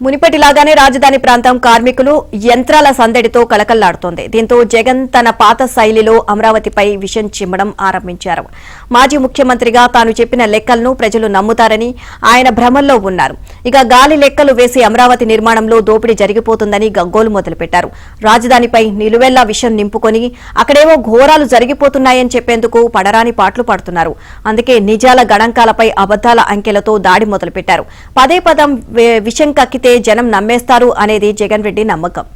మునిపటిలాగానే రాజధాని ప్రాంతం కార్మికులు యంత్రాల సందడితో కలకల్లాడుతోంది. దీంతో జగన్ తన పాత శైలిలో అమరావతిపై విషం చిమ్మడం ఆరంభించారు. మాజీ ముఖ్యమంత్రిగా తాను చెప్పిన లెక్కలను ప్రజలు నమ్ముతారని ఆయన భ్రమల్లో ఉన్నారు. ఇక గాలి లెక్కలు వేసి అమరావతి నిర్మాణంలో దోపిడీ జరిగిపోతుందని గగ్గోలు మొదలుపెట్టారు. రాజధానిపై నిలువెల్లా విషం నింపుకొని అక్కడేవో ఘోరాలు జరిగిపోతున్నాయని చెప్పేందుకు పడరాని పాట్లు పడుతున్నారు. అందుకే నిజాల గణాంకాలపై అబద్దాల అంకెలతో దాడి మొదలుపెట్టారు. పదే పదం విషం కక్కితే జనం నమ్మేస్తారు అనేది జగన్ రెడ్డి నమ్మకం.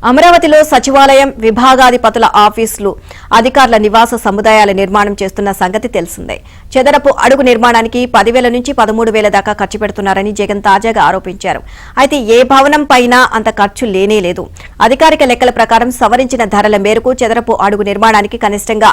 అమరావతిలో సచివాలయం, విభాగాధిపతుల ఆఫీసులు, అధికారుల నివాస సముదాయాల నిర్మాణం చేస్తున్న సంగతి తెలిసిందే. చదరపు అడుగు నిర్మాణానికి 10,000 నుంచి 13,000 దాకా ఖర్చు పెడుతున్నారని జగన్ తాజాగా ఆరోపించారు. అయితే ఏ భవనం పైనా అంత ఖర్చు లేనేలేదు. అధికారిక లెక్కల ప్రకారం సవరించిన ధరల మేరకు చదరపు అడుగు నిర్మాణానికి కనిష్టంగా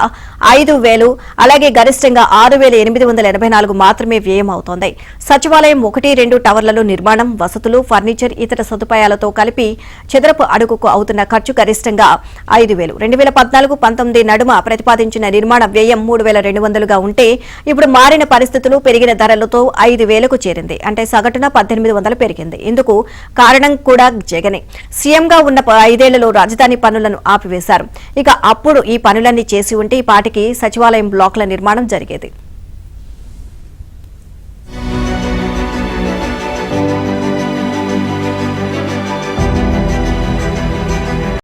5,000, అలాగే గరిష్టంగా 6,884 మాత్రమే వ్యయం అవుతోంది. సచివాలయం 1-2 టవర్లలో నిర్మాణం, వసతులు, ఫర్నిచర్, ఇతర సదుపాయాలతో కలిపి చదరపు అడుగుకు అవుతున్న ఖర్చు గరిష్టంగా 5,000. 2014-19 నడుమ ప్రతిపాదించిన నిర్మాణ వ్యయం 3,200గా ఉంటే ఇప్పుడు మారిన పరిస్థితులు, పెరిగిన ధరలతో 5,000కు చేరింది. అంటే సగటున 1,800 పెరిగింది. ఇందుకు కారణం కూడా జగనే. సీఎంగా ఉన్న 5 ఏళ్లలో రాజధాని పనులను ఆపివేశారు. ఇక అప్పుడు ఈ పనులన్నీ చేసి ఉంటే ఈ పాటికి సచివాలయం బ్లాకుల నిర్మాణం జరిగేది.